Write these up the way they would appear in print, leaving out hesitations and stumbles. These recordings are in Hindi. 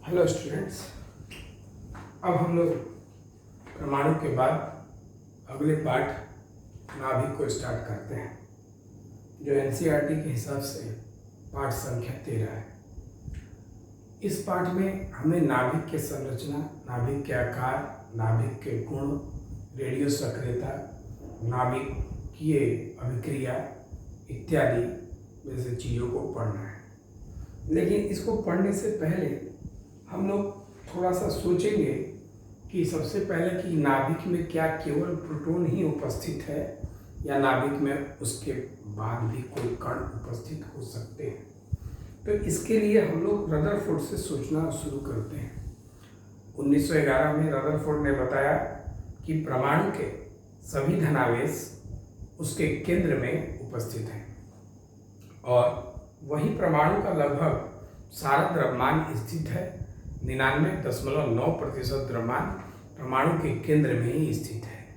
Hello students. अब हम लोग परमाणु के बाद अगले पाठ नाभिक को स्टार्ट करते हैं, जो एनसीईआरटी के हिसाब से पाठ संख्या 13 है। इस पाठ में हमें नाभिक के संरचना, नाभिक के आकार, नाभिक के गुण, रेडियो सक्रियता, नाभिकीय अभिक्रिया इत्यादि जैसे चीज़ों को पढ़ना है। लेकिन इसको पढ़ने से पहले हम लोग थोड़ा सा सोचेंगे कि सबसे पहले कि नाभिक में क्या केवल प्रोटॉन ही उपस्थित है या नाभिक में उसके बाद भी कोई कण उपस्थित हो सकते हैं। तो इसके लिए हम लोग रदरफोर्ड से सोचना शुरू करते हैं। 1911 में रदरफोर्ड ने बताया कि परमाणु के सभी धनावेश उसके केंद्र में उपस्थित हैं और वही परमाणु का लगभग सारा द्रव्यमान स्थित है। 99.9% द्रव्यमान परमाणु के केंद्र में ही स्थित है।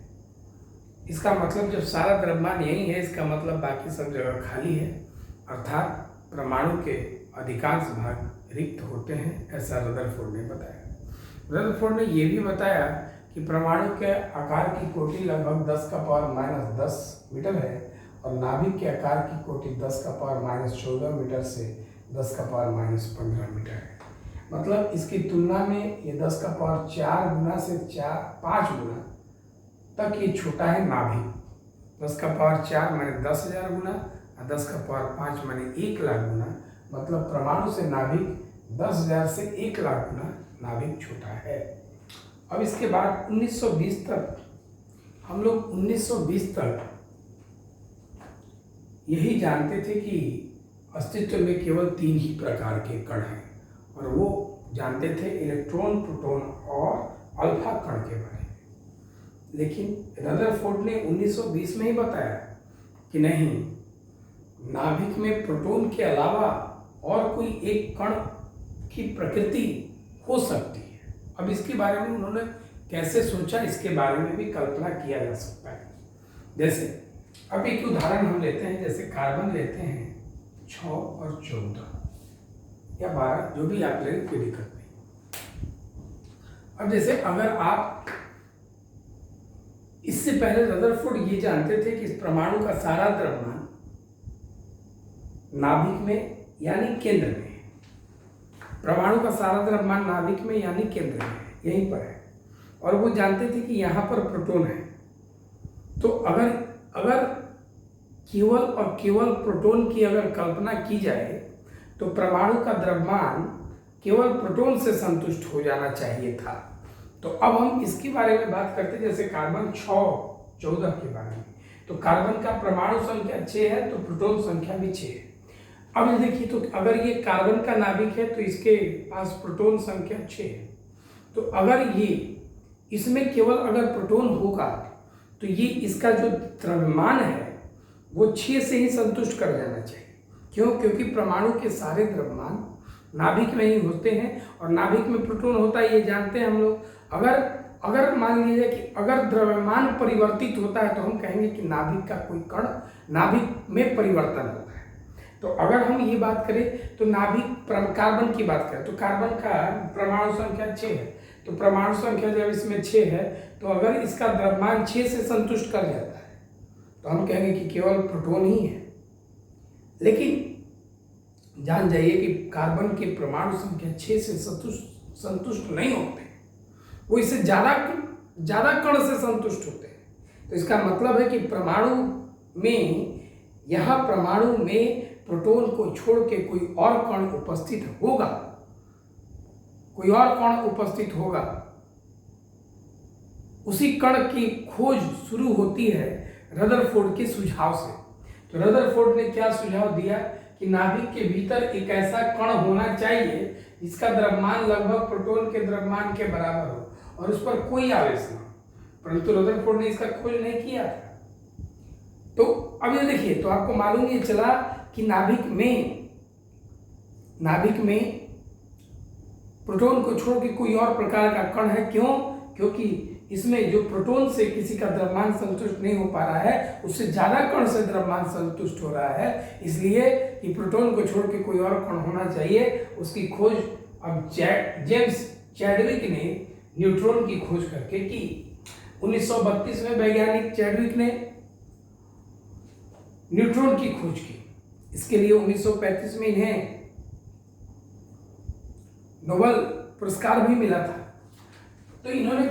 इसका मतलब जब सारा द्रव्यमान यही है, इसका मतलब बाकी सब जगह खाली है, अर्थात परमाणु के अधिकांश भाग रिक्त होते हैं, ऐसा रदरफोर्ड ने बताया। रदरफोर्ड ने यह भी बताया कि परमाणु के आकार की कोटि लगभग 10⁻⁻10 मीटर है और नाभिक के आकार की कोटि 10⁻14 मीटर से 10⁻15 मीटर है। मतलब इसकी तुलना में ये 10⁴ गुना से 5 गुना तक ये छोटा है नाभिक। 10⁴ माने 10,000 गुना और 10⁵ माने 1,00,000 गुना। मतलब परमाणु से नाभिक 10,000 से 1,00,000 गुना नाभिक छोटा है। अब इसके बाद 1920 तक हम लोग 1920 तक यही जानते थे कि अस्तित्व में केवल 3 ही प्रकार के कण हैं और वो जानते थे इलेक्ट्रॉन, प्रोटॉन और अल्फा कण के बारे में। लेकिन रदरफोर्ड ने 1920 में ही बताया कि नहीं, नाभिक में प्रोटॉन के अलावा और कोई एक कण की प्रकृति हो सकती है। अब इसके बारे में उन्होंने कैसे सोचा, इसके बारे में भी कल्पना किया जा सकता है। जैसे अब एक उदाहरण हम लेते हैं, जैसे कार्बन लेते हैं 6 और 14 या 12, जो भी आप लें, कोई दिक्कत नहीं। अब जैसे अगर आप इससे पहले रदरफोर्ड ये जानते थे कि इस परमाणु का सारा द्रव्यमान नाभिक में यानी केंद्र में है। परमाणु का सारा द्रव्यमान नाभिक में यानी केंद्र में है, यहीं पर है। और वो जानते थे कि यहाँ पर प्रोटॉन है। तो अगर केवल और केवल प्रोटॉन की अगर कल्पना की जाए तो परमाणु का द्रव्यमान केवल प्रोटॉन से संतुष्ट हो जाना चाहिए था। तो अब हम इसके बारे में बात करते हैं, जैसे कार्बन 6, 14 के बारे में। तो कार्बन का परमाणु संख्या 6 है तो प्रोटॉन संख्या भी 6 है। अब ये देखिए, तो अगर ये कार्बन का नाभिक है तो इसके पास प्रोटॉन संख्या 6 है। तो अगर ये इसमें केवल अगर प्रोटॉन होगा तो ये इसका जो द्रव्यमान है वो 6 से ही संतुष्ट कर जाना चाहिए। क्यों? क्योंकि परमाणु के सारे द्रव्यमान नाभिक में ही होते हैं और नाभिक में प्रोटॉन होता है, ये जानते हैं हम लोग। अगर मान लीजिए कि अगर द्रव्यमान परिवर्तित होता है तो हम कहेंगे कि नाभिक का कोई कण नाभिक में परिवर्तन होता है। तो अगर हम ये बात करें तो नाभिक कार्बन की बात करें तो कार्बन का परमाणु संख्या 6 है। तो परमाणु संख्या जब इसमें 6 है तो अगर इसका द्रव्यमान 6 से संतुष्ट कर जाता है तो हम कहेंगे कि केवल प्रोटॉन ही है। लेकिन जान जाइए कि कार्बन के परमाणु संख्या 6 से संतुष्ट नहीं होते, वो इससे ज़्यादा कण से संतुष्ट होते हैं। तो इसका मतलब है कि परमाणु में प्रोटॉन को छोड़ के कोई और कण उपस्थित होगा, उसी कण की खोज शुरू होती है रदरफोर्ड के सुझाव से। तो रदरफोर्ड ने क्या सुझाव दिया कि नाभिक के भीतर एक ऐसा कण होना चाहिए जिसका द्रव्यमान लगभग प्रोटॉन के द्रव्यमान के बराबर हो और उस पर कोई आवेश न हो। परंतु रदरफोर्ड ने इसका खोज नहीं किया था। तो अब ये देखिए, तो आपको मालूम ये चला कि नाभिक में प्रोटॉन को छोड़ के कोई और प्रकार का कण है। क्यों? क्योंकि इसमें जो प्रोटॉन से किसी का द्रव्यमान संतुष्ट नहीं हो पा रहा है, उससे ज़्यादा कण से द्रव्यमान संतुष्ट हो रहा है। इसलिए कि प्रोटॉन को छोड़ के कोई और कण होना चाहिए, उसकी खोज अब जेम्स चैडविक ने न्यूट्रॉन की खोज करके की। 1932 में वैज्ञानिक चैडविक ने न्यूट्रॉन की खोज की। इसके लिए 1935 में इन्हें नोबेल पुरस्कार भी मिला था। तो इन्होंने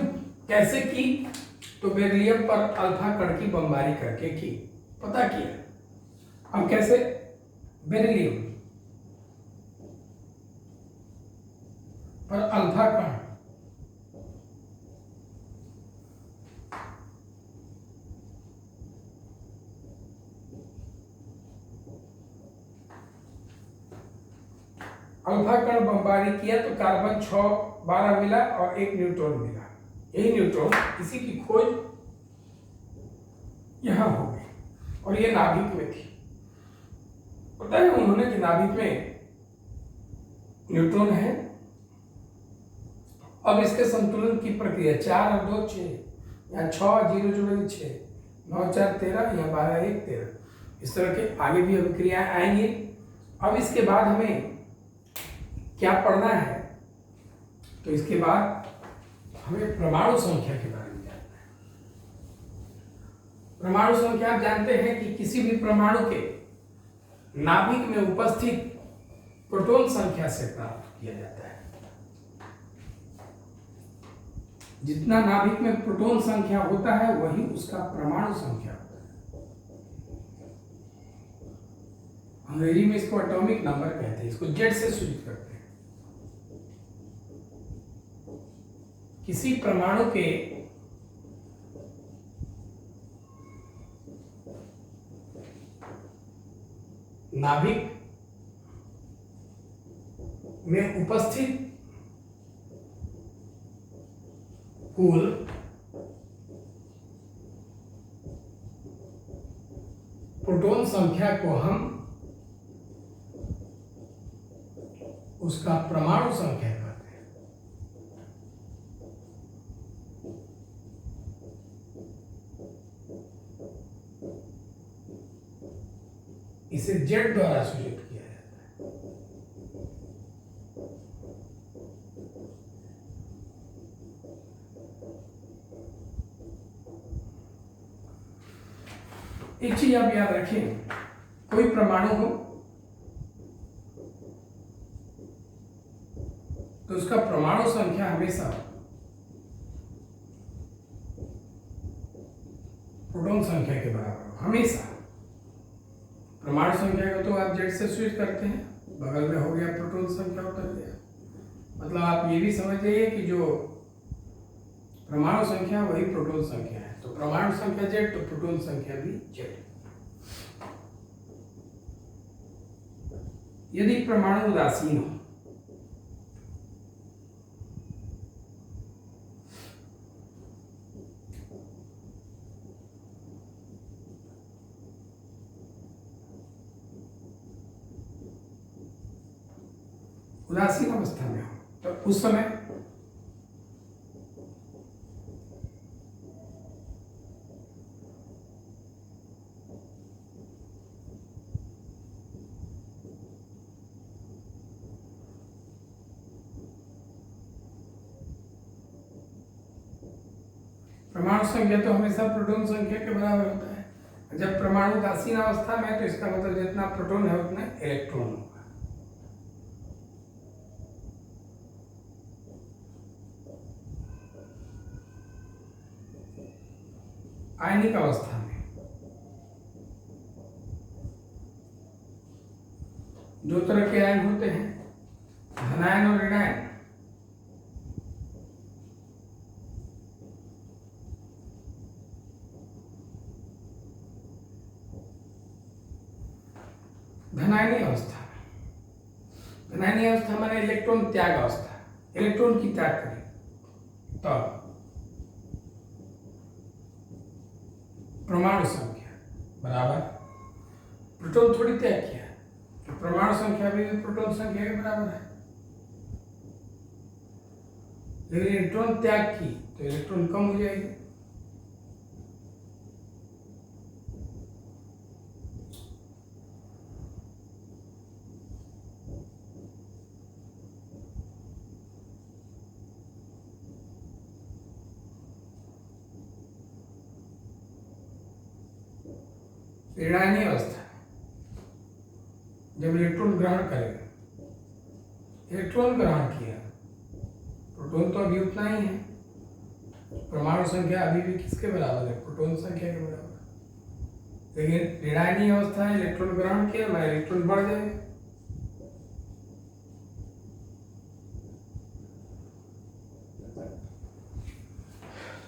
कैसे की? तो बेरिलियम पर अल्फा कण की बमबारी करके की, पता किया। अब कैसे? बेरिलियम पर अल्फा कण अल्फा कण बमबारी किया तो कार्बन 6 12 मिला और एक न्यूट्रॉन मिला। यही न्यूट्रॉन, इसी की खोज यहां हो गई और ये नाभिक में थी। पता है उन्होंने कि नाभिक में न्यूट्रॉन है। अब इसके संतुलन की प्रक्रिया 4 और 2 6 या 6 0 जोड़ेंगे 6 9 4 13 या 12 1 13, इस तरह के आगे भी अभिक्रियाएं आएंगी। अब इसके बाद हमें क्या पढ़ना है? तो इसके बाद हमें परमाणु संख्या के बारे में जानना है। परमाणु संख्या आप जानते हैं कि किसी भी परमाणु के नाभिक में उपस्थित प्रोटॉन संख्या से प्राप्त किया जाता है। जितना नाभिक में प्रोटॉन संख्या होता है वही उसका परमाणु संख्या होता है। अंग्रेजी में इसको एटॉमिक नंबर कहते हैं। इसको जेड से सूचित करते हैं। किसी परमाणु के नाभिक में उपस्थित कुल प्रोटॉन संख्या को हम उसका परमाणु संख्या कहते हैं। इसे जेड द्वारा सूचित किया जाता है। एक चीज आप याद रखें, कोई परमाणु हो तो उसका परमाणु संख्या हमेशा प्रोटॉन संख्या के बराबर हो। हमेशा परमाणु संख्या को तो आप जेड से सूचित करते हैं, बगल में हो गया प्रोटॉन संख्या उतर गया। मतलब आप ये भी समझ जाइए कि जो परमाणु संख्या वही प्रोटॉन संख्या है। तो परमाणु संख्या जेड तो प्रोटॉन संख्या भी जेड। यदि परमाणु उदासीन हो, उदासीन अवस्था में हो, तो उस समय परमाणु संख्या तो हमेशा प्रोटॉन संख्या के बराबर होता है। जब परमाणु उदासीन अवस्था में है तो इसका मतलब जितना प्रोटॉन है उतना इलेक्ट्रॉन होगा। आयनिक अवस्था में दो तरह के आयन होते हैं, धनायन और ऋणायन। धनायनी अवस्था, धनायनी अवस्था माने इलेक्ट्रॉन त्याग अवस्था, इलेक्ट्रॉन की त्याग करें तो परमाणु संख्या बराबर प्रोटॉन थोड़ी त्याग किया, तो परमाणु संख्या भी प्रोटॉन संख्या के बराबर है। लेकिन इलेक्ट्रॉन त्याग की तो इलेक्ट्रॉन कम हो जाएगी। ऋणायनीय अवस्था जब इलेक्ट्रॉन ग्रहण करेगा, इलेक्ट्रॉन ग्रहण किया, प्रोटॉन तो अभी उतना ही है, परमाणु संख्या अभी भी किसके बराबर है, प्रोटॉन संख्या के बराबर। लेकिन ऋणायनीय अवस्था है, इलेक्ट्रॉन ग्रहण किया, हमारा इलेक्ट्रॉन बढ़ जाएगा।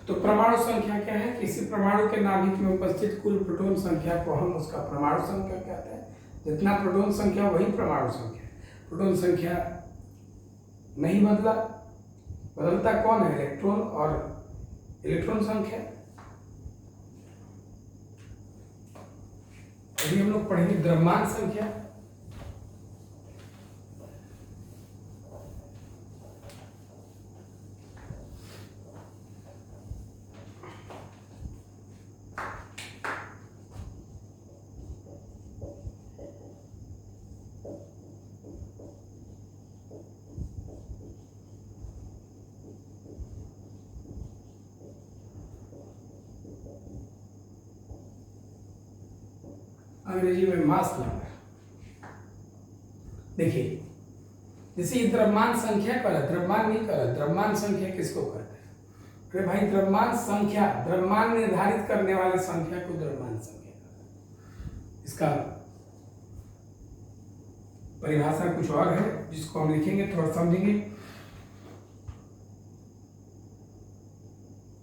तो परमाणु संख्या क्या है? किसी परमाणु के नाभिक में उपस्थित कुल प्रोटॉन संख्या को हम उसका परमाणु संख्या कहते हैं। जितना प्रोटॉन संख्या वही परमाणु संख्या। प्रोटॉन संख्या नहीं बदला, बदलता कौन है? इलेक्ट्रॉन और इलेक्ट्रॉन संख्या। अभी हम लोग पढ़ेंगे द्रव्यमान संख्या। अंग्रेजी में मास नंबर। देखिए, जैसे ये द्रव्यमान संख्या कर, द्रव्यमान नहीं कर, द्रव्यमान संख्या किसको कहते हैं? अरे भाई, द्रव्यमान संख्या, द्रव्यमान निर्धारित करने वाले संख्या को द्रव्यमान संख्या कहते हैं। इसका परिभाषा कुछ और है जिसको हम लिखेंगे, थोड़ा समझेंगे।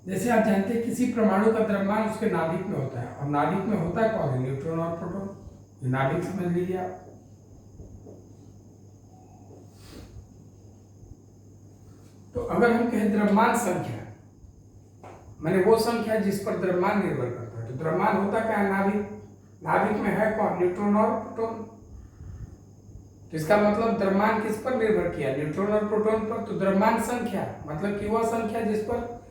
जैसे आप जानते हैं किसी परमाणु का द्रव्यमान उसके नाभिक में होता है, और नाभिक में होता है कौन है? न्यूट्रॉन और प्रोटॉन। ये नाभिक समझ लीजिए आप। तो अगर हम कहें द्रव्यमान संख्या, माने वो संख्या जिस पर द्रव्यमान निर्भर करता है, तो द्रव्यमान होता क्या है? नाभिक। नाभिक में है कौन? न्यूट्रॉन और प्रोटॉन। तो इसका मतलब द्रव्यमान किस पर निर्भर किया? न्यूट्रॉन और प्रोटॉन पर। तो द्रव्यमान संख्या मतलब कि वह संख्या जिस पर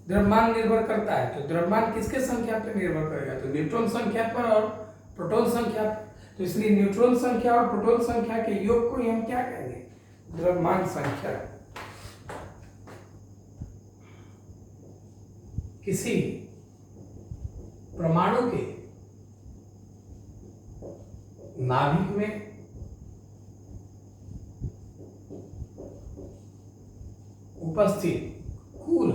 द्रव्यमान निर्भर करता है। तो द्रव्यमान किसके संख्या पर निर्भर करेगा? तो न्यूट्रॉन संख्या पर और प्रोटॉन संख्या पर। तो इसलिए न्यूट्रॉन संख्या और प्रोटॉन संख्या के योग को हम क्या कहेंगे? द्रव्यमान संख्या। किसी परमाणु के नाभिक में उपस्थित कुल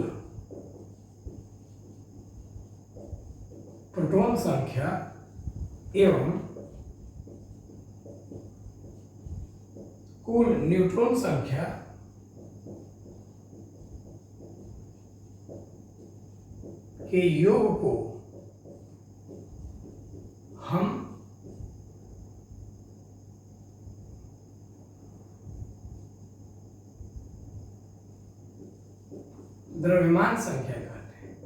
प्रोटॉन संख्या एवं कुल न्यूट्रॉन संख्या के योग को हम द्रव्यमान संख्या कहते हैं।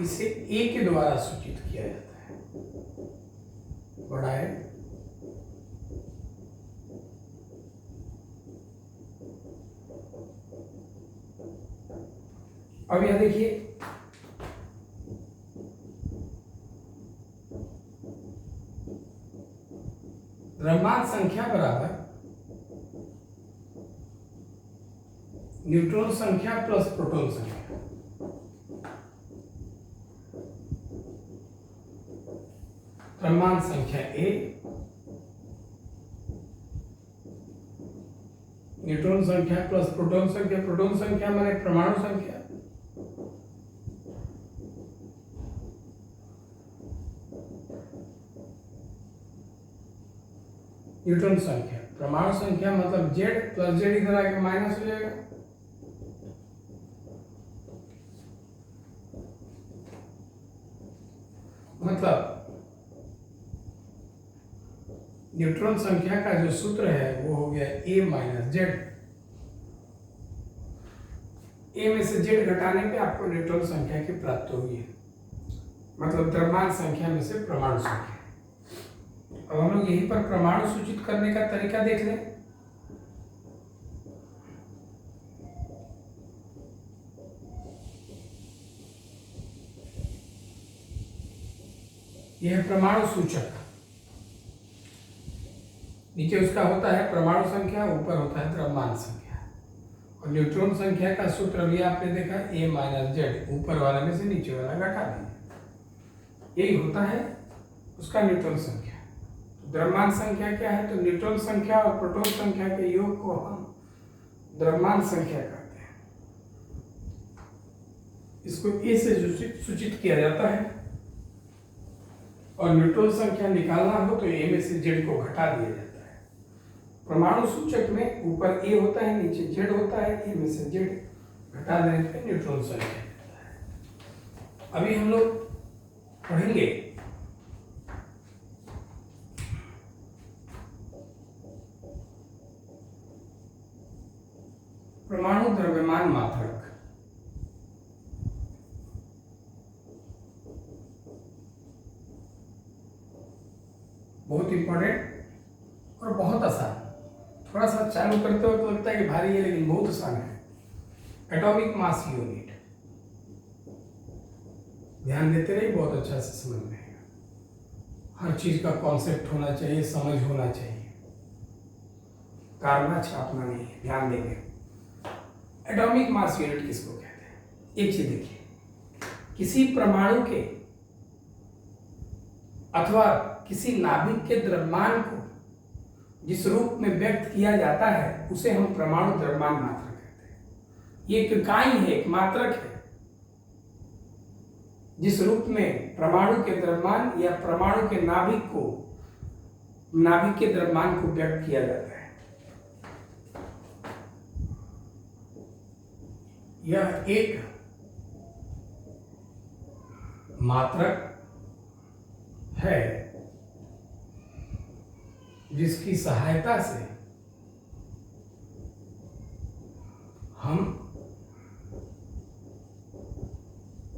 इसे ए के द्वारा सूचित किया जाता है। बड़ा है। अब यह देखिए, द्रव्यमान संख्या बराबर न्यूट्रॉन संख्या प्लस प्रोटॉन संख्या। द्रव्यमान संख्या ए, न्यूट्रॉन संख्या प्लस प्रोटॉन संख्या। प्रोटॉन संख्या माने परमाणु संख्या। न्यूट्रॉन संख्या, परमाणु संख्या मतलब Z प्लस Z इधर आके माइनस हो जाएगा। मतलब न्यूट्रॉन संख्या का जो सूत्र है वो हो गया A माइनस Z। A में से Z घटाने पे आपको न्यूट्रॉन संख्या की प्राप्त होगी, मतलब द्रव्यमान संख्या में से परमाणु संख्या। अब हम लोग यहीं पर परमाणु सूचित करने का तरीका देख लें। यह है परमाणु सूचक। नीचे उसका होता है परमाणु संख्या, ऊपर होता है द्रव्यमान संख्या। और न्यूट्रॉन संख्या का सूत्र भी आपने देखा a माइनस जेड, ऊपर वाला में से नीचे वाला घटा दीजिए, यही होता है उसका न्यूट्रॉन संख्या। द्रव्यमान संख्या क्या है? तो न्यूट्रॉन संख्या और प्रोटॉन संख्या के योग को हम द्रव्यमान संख्या कहते हैं। इसको ए से सूचित किया जाता है, और न्यूट्रॉन संख्या निकालना हो तो ए में से जेड को घटा दिया जाता है। परमाणु सूचक में ऊपर ए होता है, नीचे जेड होता है, ए में से जेड घटा देने पे न्यूट्रॉन संख्या होता है। अभी हम लोग पढ़ेंगे परमाणु द्रव्यमान मात्रक। बहुत इंपॉर्टेंट और बहुत आसान। थोड़ा सा चालू करते वक्त तो लगता है कि भारी है, लेकिन बहुत आसान है। एटॉमिक मास यूनिट, ध्यान देते रहिए, बहुत अच्छा से समझ में आएगा। हर चीज का कॉन्सेप्ट होना चाहिए, समझ होना चाहिए, कारना छापना नहीं है, ध्यान देंगे। एटॉमिक मास यूनिट किसको कहते हैं? एक चीज देखिए, किसी परमाणु के अथवा किसी नाभिक के द्रव्यमान को जिस रूप में व्यक्त किया जाता है उसे हम परमाणु द्रव्यमान मात्रक कहते हैं। ये एक इकाई है, एक मात्रक है, जिस रूप में परमाणु के द्रव्यमान या परमाणु के नाभिक के द्रव्यमान को व्यक्त किया जाता है। यह एक मात्रक है जिसकी सहायता से हम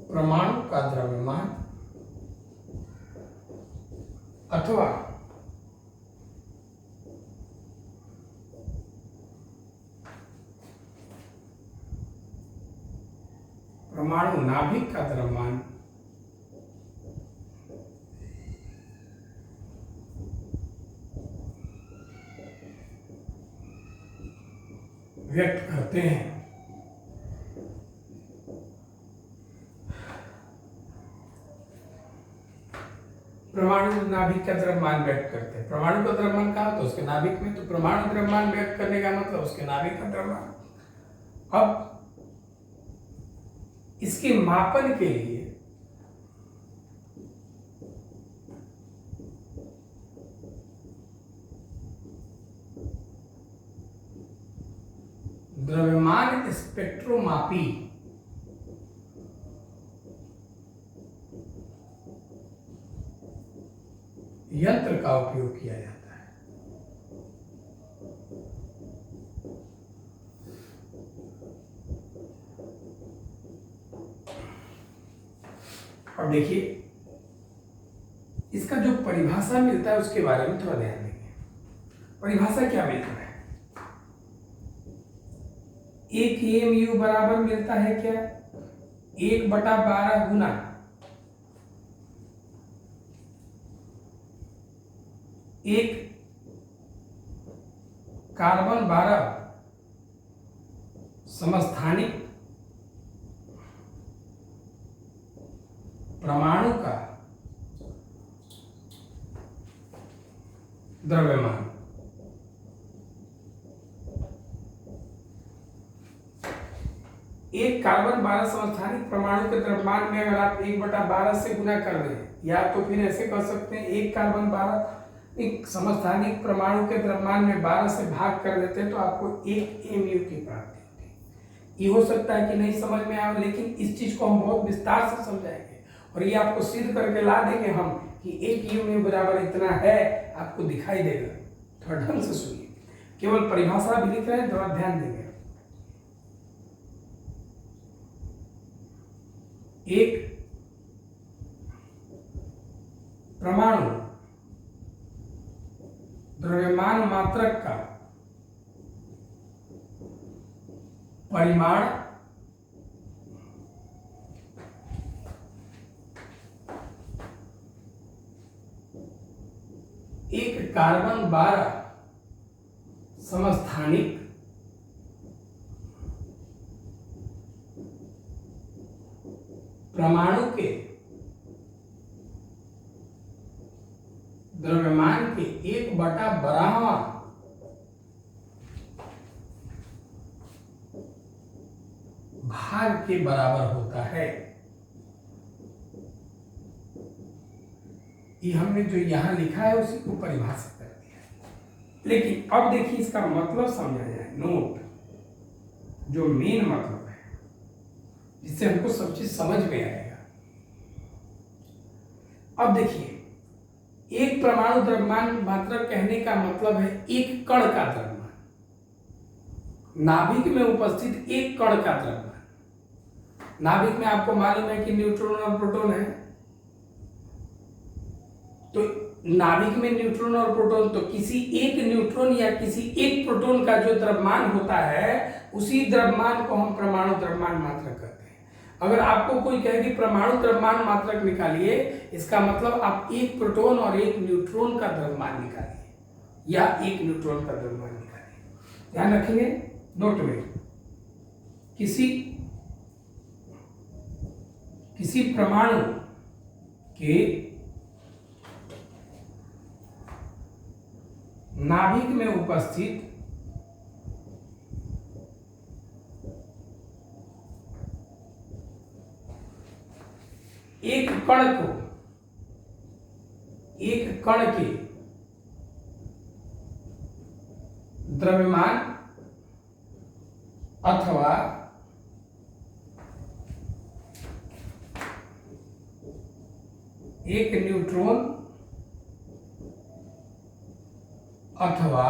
परमाणु का द्रव्यमान अथवा परमाणु नाभिक का द्रव्यमान व्यक्त करते हैं। परमाणु नाभिक का द्रव्यमान व्यक्त करते हैं। परमाणु का द्रव्यमान कहा तो उसके नाभिक में, तो परमाणु द्रव्यमान व्यक्त करने का मतलब उसके नाभिक का द्रव्यमान। अब इसके मापन के लिए द्रव्यमान स्पेक्ट्रोमापी यंत्र का उपयोग किया जाता है। और देखिए, इसका जो परिभाषा मिलता है उसके बारे में थोड़ा ध्यान देंगे। परिभाषा क्या मिलता है? एक mu बराबर मिलता है क्या? 1/12 गुना एक कार्बन 12 समस्थानिक परमाणु का द्रव्यमान। एक कार्बन 12 समस्थानिक परमाणु के द्रव्यमान में अगर आप 1/12 से गुना कर दें, या तो फिर ऐसे कर सकते हैं, एक कार्बन 12 एक समस्थानिक परमाणु के द्रव्यमान में 12 से भाग कर देते हैं तो आपको 1 mu की प्राप्ति होती है। ये हो सकता है कि नहीं समझ में आए, लेकिन इस चीज को हम बहुत विस्तार से समझाएंगे और ये आपको सिद्ध करके ला देंगे हम कि 1 mu बराबर इतना है, आपको दिखाई देगा। थोड़ा ढंग से सुनिए, केवल परिभाषा भी लिख रहे हैं, थोड़ा ध्यान देंगे। एक परमाणु द्रव्यमान मात्रक का परिमाण एक कार्बन 12 समस्थानिक परमाणु के द्रव्यमान के 1/12 भाग के बराबर होता है। ये हमने जो यहां लिखा है उसी को परिभाषित कर दिया है। लेकिन अब देखिए इसका मतलब समझा जाए। नोट, जो मेन मतलब है जिससे हमको सब चीज समझ में आएगा। अब देखिए, एक परमाणु द्रव्यमान मात्रक कहने का मतलब है एक कण का द्रव्यमान, नाभिक में उपस्थित एक कण का द्रव्यमान। नाभिक में आपको मालूम है कि न्यूट्रॉन और प्रोटॉन है, तो नाभिक में न्यूट्रॉन और प्रोटॉन, तो किसी एक न्यूट्रॉन या किसी एक प्रोटॉन का जो द्रव्यमान होता है उसी द्रव्यमान को हम परमाणु द्रव्यमान मात्रक कहते हैं। अगर आपको कोई कहे कि परमाणु द्रव्यमान मात्रक निकालिए, इसका मतलब आप एक प्रोटॉन और एक न्यूट्रॉन का द्रव्यमान निकालिए या एक न्यूट्रॉन का द्रव्यमान निकालिए। ध्यान रखिए, नोट में किसी परमाणु के नाभिक में उपस्थित एक कण के द्रव्यमान अथवा एक न्यूट्रॉन अथवा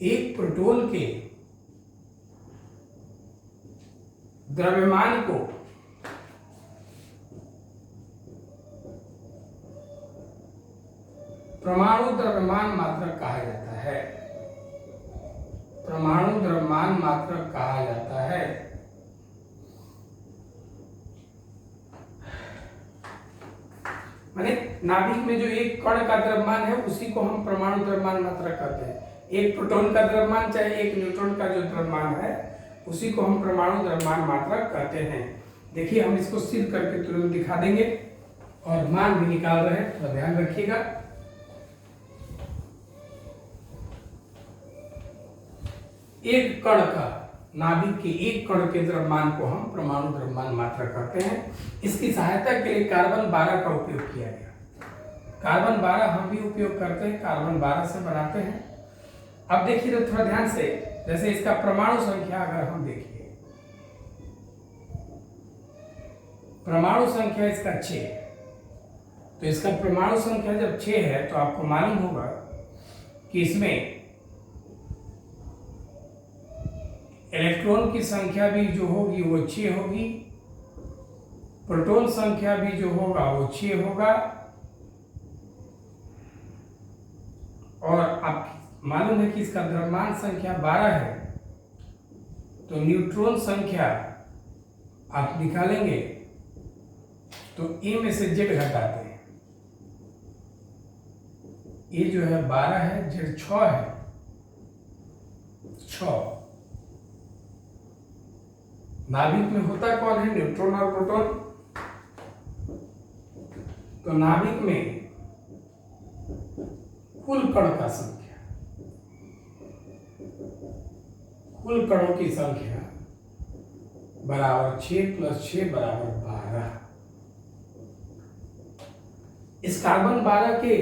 एक प्रोटॉन के द्रव्यमान को परमाणु द्रव्यमान मात्रक कहा जाता है। परमाणु द्रव्यमान मात्रक कहा जाता है। माने नाभिक में जो एक कण का द्रव्यमान है उसी को हम परमाणु द्रव्यमान मात्रक कहते हैं। एक प्रोटॉन का द्रव्यमान चाहे एक न्यूट्रॉन का जो द्रव्यमान है उसी को हम परमाणु द्रव्यमान मात्रक कहते हैं। देखिए, हम इसको सिद्ध करके तुरंत दिखा देंगे और मान भी निकाल रहे हैं, तो ध्यान रखिएगा। एक कण का, नाभिक के एक कण के द्रव्यमान को हम परमाणु द्रव्यमान मात्रक कहते हैं। इसकी सहायता के लिए कार्बन 12 का उपयोग किया गया। कार्बन 12 हम भी उपयोग करते हैं, कार्बन 12 से बनाते हैं। अब देखिए तो थोड़ा ध्यान से, जैसे इसका परमाणु संख्या अगर हम देखिए, परमाणु संख्या इसका 6, तो इसका परमाणु संख्या जब 6 है तो आपको मालूम होगा कि इसमें इलेक्ट्रॉन की संख्या भी जो होगी वो 6 होगी, प्रोटॉन संख्या भी जो होगा वो 6 होगा, और आप मालूम है कि इसका द्रव्यमान संख्या 12 है, तो न्यूट्रॉन संख्या आप निकालेंगे तो ए में से जेड घटाते हैं, ये जो है 12 है, जेड 6 है, 6। नाभिक में होता कौन है? न्यूट्रॉन और प्रोटॉन। तो नाभिक में कुल कण का संख्या, कुल कणों की संख्या बराबर 6 + 6 बराबर 12। इस कार्बन 12 के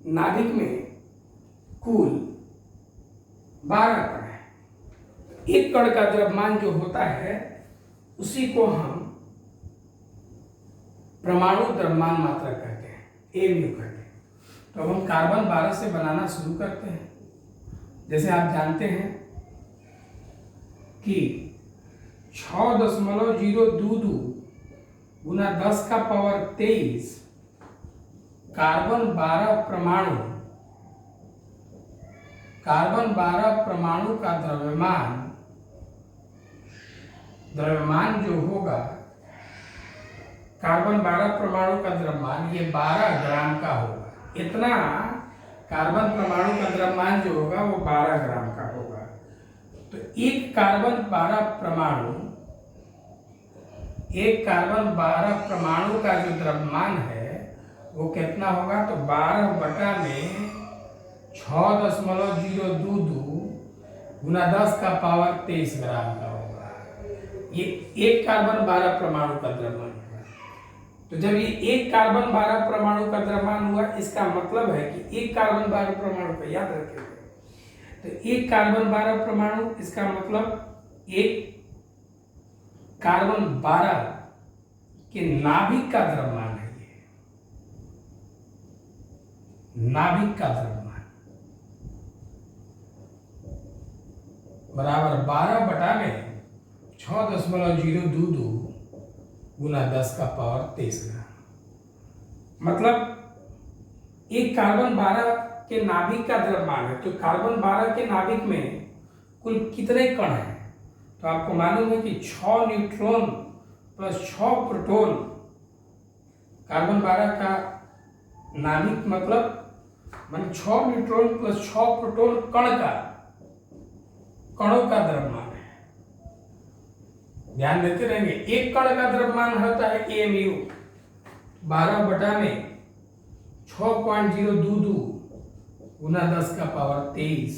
नाभिक में कुल 12 कण है। एक कण का द्रव्यमान जो होता है उसी को हम परमाणु द्रव्यमान मात्रा कहते हैं, एमयू कहते हैं। तो अब हम कार्बन 12 से बनाना शुरू करते हैं। जैसे आप जानते हैं कि 6.022 गुना 10⁻23 कार्बन 12 परमाणु का द्रव्यमान जो होगा, कार्बन 12 परमाणु का द्रव्यमान ये 12 ग्राम का होगा। इतना कार्बन परमाणु का द्रव्यमान जो होगा वो 12 ग्राम का होगा। तो एक कार्बन 12 परमाणु का जो द्रव्यमान है वो कितना होगा, तो 12 बटा में 6.022 गुना 10 का पावर 23 ग्राम का होगा। ये एक कार्बन 12 परमाणु का द्रव्यमान हुआ। तो जब ये एक कार्बन 12 परमाणु का द्रव्यमान हुआ, इसका मतलब है कि एक कार्बन 12 परमाणु का, याद रखेंगे, तो एक कार्बन 12 परमाणु, इसका मतलब एक कार्बन 12 के नाभिक का द्रव्यमान है। ये नाभिक का द्रव्यमान बराबर 12 बटा में 6.022 गुना 10 का पावर 23 ग्राम। मतलब एक कार्बन 12 के नाभिक का द्रव्यमान है। तो कार्बन 12 के नाभिक में कुल कितने कण हैं? तो आपको मालूम है कि 6 न्यूट्रॉन प्लस 6 प्रोटॉन। कार्बन 12 का नाभिक मतलब मान 6 न्यूट्रॉन प्लस 6 प्रोटॉन कणों का द्रव्यमान है। ध्यान देते रहेंगे, एक कण का द्रव्यमान होता है AMU 12 बटा में 6.022 गुना 10 का पावर 23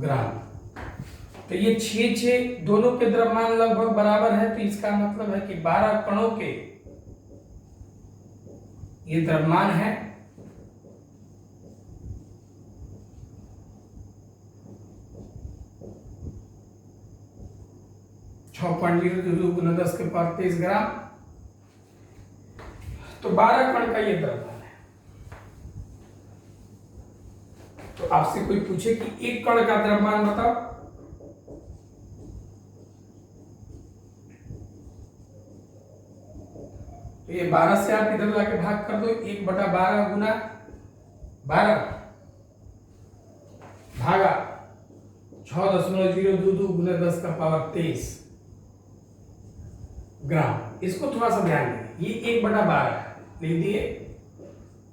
ग्राम। तो ये 6 दोनों के द्रव्यमान लगभग बराबर है। तो इसका मतलब है कि 12 कणों के ये द्रव्यमान है। गुना 10 के पावर 23 ग्राम। तो 12 कण का ये द्रव्यमान है। तो आपसे कोई पूछे कि एक कण का द्रव्यमान बताओ, तो ये 12 से आप इधर लाके भाग कर दो। 1/12 गुना 12 भागा 6.022 गुना 10 का पावर 23 ग्राम। इसको थोड़ा सा ध्यान दें, ये 1/12 लिख दिए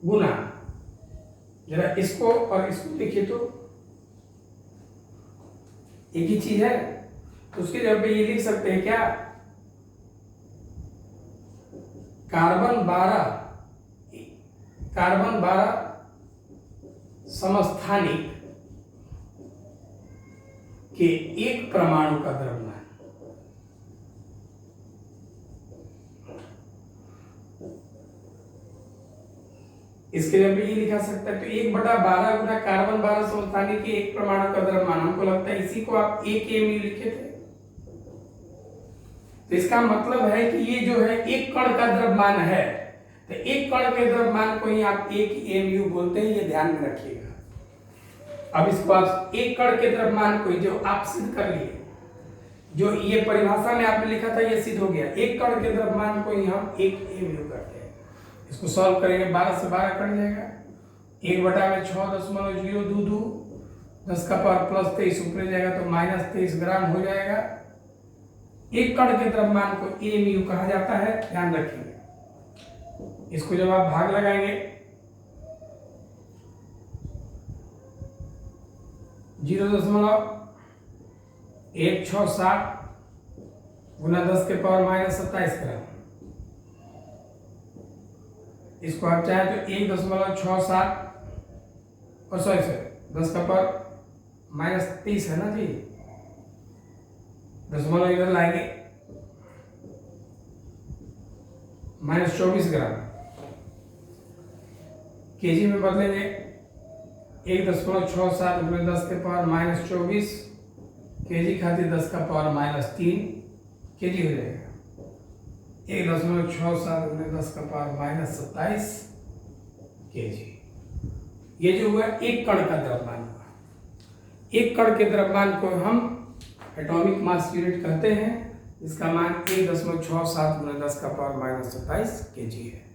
गुना, जरा इसको और इसको देखिए तो एक ही चीज है। तो उसके जगह पे ये लिख सकते हैं क्या, कार्बन 12 समस्थानिक के एक परमाणु का द्रव्यमान। इसके जगह पे ये लिखा सकता है, तो 1/12 गुना कार्बन 12 समस्थानिक के एक परमाणु का द्रव्यमान। हमको लगता है इसी को आप AKMU लिखे थे। तो इसका मतलब है कि ये जो है एक कण का द्रव्यमान है। तो एक कण के द्रव्यमान को ही आप AKMU बोलते हैं, ये ध्यान में रखिएगा। अब इसको आप एक कण के द्रव्यमान को जो आप सिद्ध कर लिए, जो ये परिभाषा में आपने लिखा था, ये सिद्ध हो गया। एक कण के द्रव्यमान को ही हम AKMU करते हैं। इसको सॉल्व करेंगे, 12 से 12 कट जाएगा। 1/में 6.022 10 का पावर प्लस 23 ऊपर जाएगा तो -23 ग्राम हो जाएगा। एक कण के द्रव्यमान को AMU कहा जाता है, ध्यान रखिए। इसको जब आप भाग लगाएंगे 0.167 गुना 10 के पावर -27 ग्राम। इसको आप चाहे तो 1.67 और सॉरी 10 का पावर -30 है ना जी, दशमलव इधर लाएंगे -24 ग्राम। केजी में बदलेंगे 1.67 गुना 10 के पावर -24 केजी खातिर 10 का पावर -3 केजी हो जाएगा। 1.67 गुना 10 का पावर -27 केजी। ये जो हुआ एक कण का द्रव्यमान हुआ। एक कण के द्रव्यमान को हम एटॉमिक मास यूनिट कहते हैं। इसका मान 1.67 गुना 10 का पावर -27 केजी है।